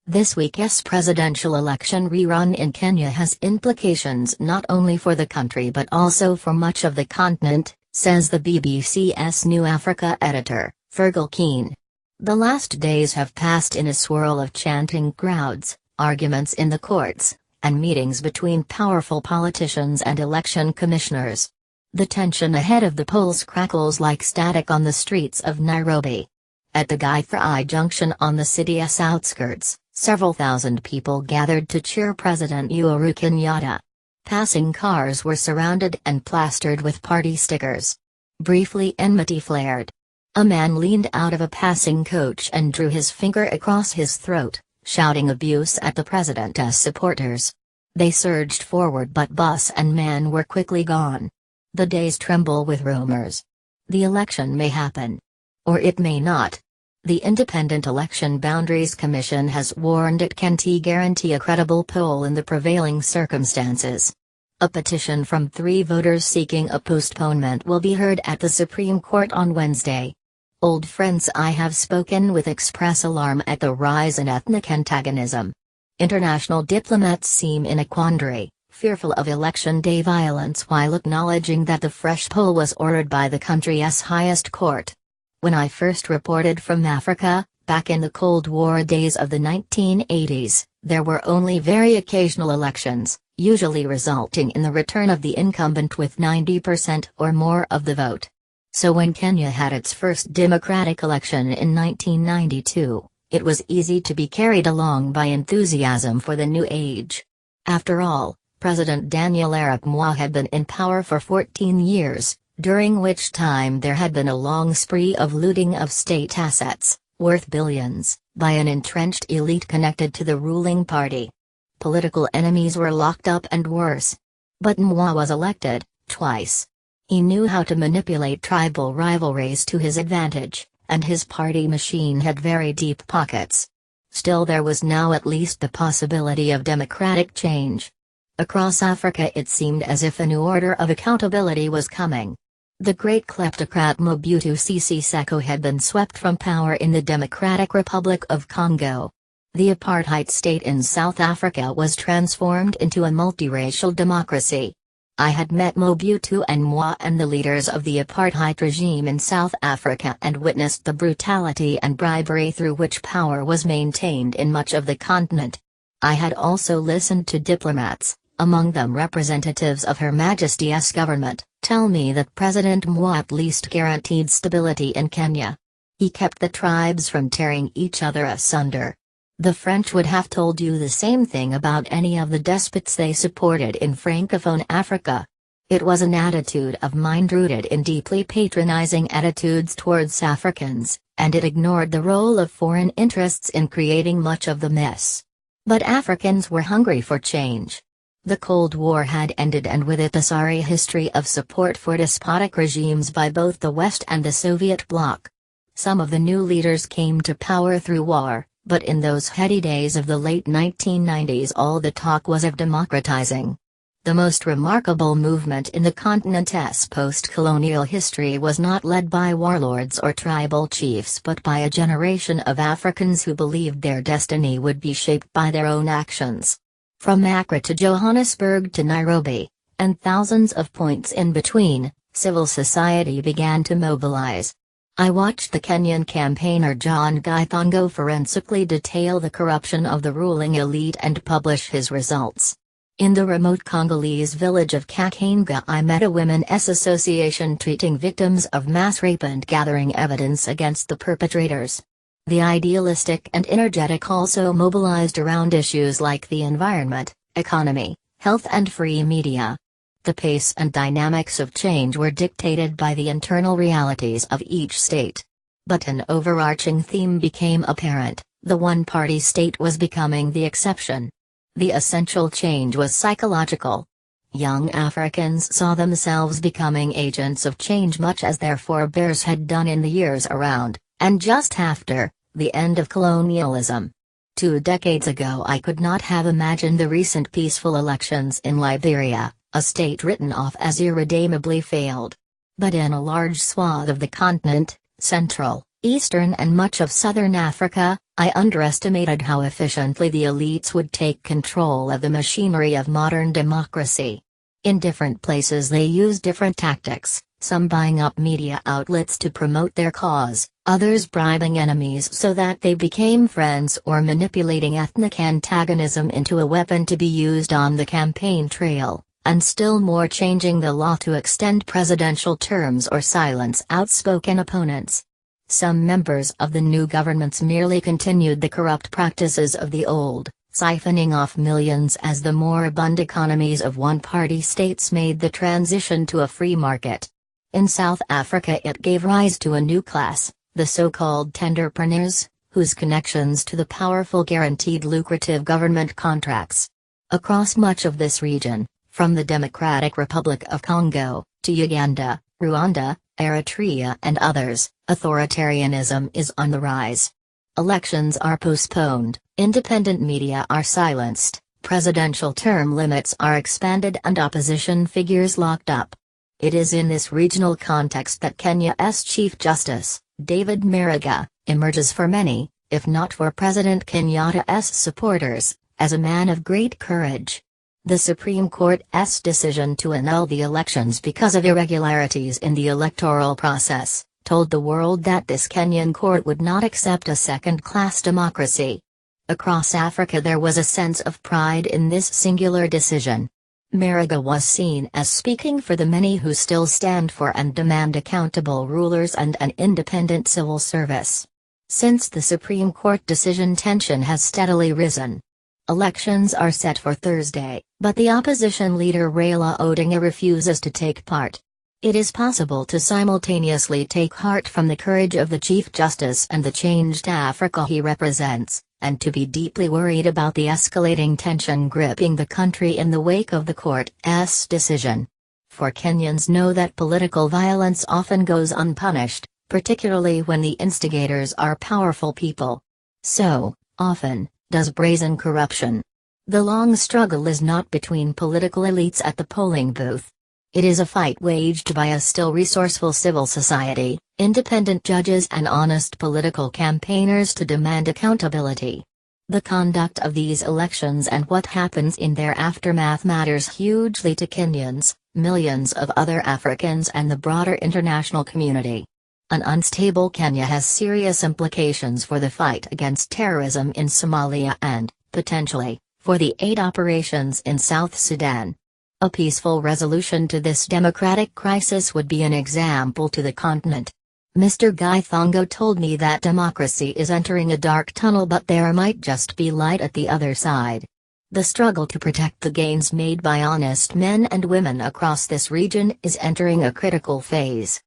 This week's presidential election rerun in Kenya has implications not only for the country but also for much of the continent, says the BBC's New Africa editor, Fergal Keane. The last days have passed in a swirl of chanting crowds, arguments in the courts, and meetings between powerful politicians and election commissioners. The tension ahead of the polls crackles like static on the streets of Nairobi. At the Githurai junction on the city's outskirts, several thousand people gathered to cheer President Uhuru Kenyatta. Passing cars were surrounded and plastered with party stickers. Briefly enmity flared. A man leaned out of a passing coach and drew his finger across his throat, shouting abuse at the president's supporters. They surged forward but bus and man were quickly gone. The days tremble with rumors. The election may happen. Or it may not. The Independent Election Boundaries Commission has warned it can't guarantee a credible poll in the prevailing circumstances. A petition from 3 voters seeking a postponement will be heard at the Supreme Court on Wednesday. Old friends I have spoken with express alarm at the rise in ethnic antagonism. International diplomats seem in a quandary, fearful of election day violence while acknowledging that the fresh poll was ordered by the country's highest court. When I first reported from Africa, back in the Cold War days of the 1980s, there were only very occasional elections, usually resulting in the return of the incumbent with 90% or more of the vote. So when Kenya had its first democratic election in 1992, it was easy to be carried along by enthusiasm for the new age. After all, President Daniel Arap Moi had been in power for 14 years. During which time there had been a long spree of looting of state assets, worth billions, by an entrenched elite connected to the ruling party. Political enemies were locked up and worse. But Moi was elected, twice. He knew how to manipulate tribal rivalries to his advantage, and his party machine had very deep pockets. Still there was now at least the possibility of democratic change. Across Africa it seemed as if a new order of accountability was coming. The great kleptocrat Mobutu Sese Seko had been swept from power in the Democratic Republic of Congo. The apartheid state in South Africa was transformed into a multiracial democracy. I had met Mobutu and Moi and the leaders of the apartheid regime in South Africa and witnessed the brutality and bribery through which power was maintained in much of the continent. I had also listened to diplomats, among them representatives of Her Majesty's government, tell me that President Moi at least guaranteed stability in Kenya. He kept the tribes from tearing each other asunder. The French would have told you the same thing about any of the despots they supported in Francophone Africa. It was an attitude of mind rooted in deeply patronizing attitudes towards Africans, and it ignored the role of foreign interests in creating much of the mess. But Africans were hungry for change. The Cold War had ended and with it the sorry history of support for despotic regimes by both the West and the Soviet bloc. Some of the new leaders came to power through war, but in those heady days of the late 1990s all the talk was of democratizing. The most remarkable movement in the continent's post-colonial history was not led by warlords or tribal chiefs but by a generation of Africans who believed their destiny would be shaped by their own actions. From Accra to Johannesburg to Nairobi, and thousands of points in between, civil society began to mobilize. I watched the Kenyan campaigner John Githongo forensically detail the corruption of the ruling elite and publish his results. In the remote Congolese village of Kakenga I met a women's association treating victims of mass rape and gathering evidence against the perpetrators. The idealistic and energetic also mobilized around issues like the environment, economy, health and free media. The pace and dynamics of change were dictated by the internal realities of each state. But an overarching theme became apparent: the one-party state was becoming the exception. The essential change was psychological. Young Africans saw themselves becoming agents of change much as their forebears had done in the years around, and just after, the end of colonialism. 2 decades ago I could not have imagined the recent peaceful elections in Liberia, a state written off as irredeemably failed. But in a large swath of the continent, Central, Eastern and much of southern Africa, I underestimated how efficiently the elites would take control of the machinery of modern democracy. In different places they use different tactics, some buying up media outlets to promote their cause, others bribing enemies so that they became friends, or manipulating ethnic antagonism into a weapon to be used on the campaign trail, and still more changing the law to extend presidential terms or silence outspoken opponents. Some members of the new governments merely continued the corrupt practices of the old, siphoning off millions as the moribund economies of one-party states made the transition to a free market. In South Africa it gave rise to a new class, the so-called tenderpreneurs, whose connections to the powerful guaranteed lucrative government contracts. Across much of this region, from the Democratic Republic of Congo, to Uganda, Rwanda, Eritrea and others, authoritarianism is on the rise. Elections are postponed, independent media are silenced, presidential term limits are expanded and opposition figures locked up. It is in this regional context that Kenya's Chief Justice, David Maraga, emerges for many, if not for President Kenyatta's supporters, as a man of great courage. The Supreme Court's decision to annul the elections because of irregularities in the electoral process told the world that this Kenyan court would not accept a second-class democracy. Across Africa there was a sense of pride in this singular decision. Maraga was seen as speaking for the many who still stand for and demand accountable rulers and an independent civil service. Since the Supreme Court decision, tension has steadily risen. Elections are set for Thursday, but the opposition leader Raila Odinga refuses to take part. It is possible to simultaneously take heart from the courage of the Chief Justice and the changed Africa he represents, and to be deeply worried about the escalating tension gripping the country in the wake of the court's decision. For Kenyans know that political violence often goes unpunished, particularly when the instigators are powerful people. So, often, does brazen corruption. The long struggle is not between political elites at the polling booth. It is a fight waged by a still resourceful civil society, independent judges and honest political campaigners to demand accountability. The conduct of these elections and what happens in their aftermath matters hugely to Kenyans, millions of other Africans and the broader international community. An unstable Kenya has serious implications for the fight against terrorism in Somalia and, potentially, for the aid operations in South Sudan. A peaceful resolution to this democratic crisis would be an example to the continent. Mr. Guy Thongo told me that democracy is entering a dark tunnel, but there might just be light at the other side. The struggle to protect the gains made by honest men and women across this region is entering a critical phase.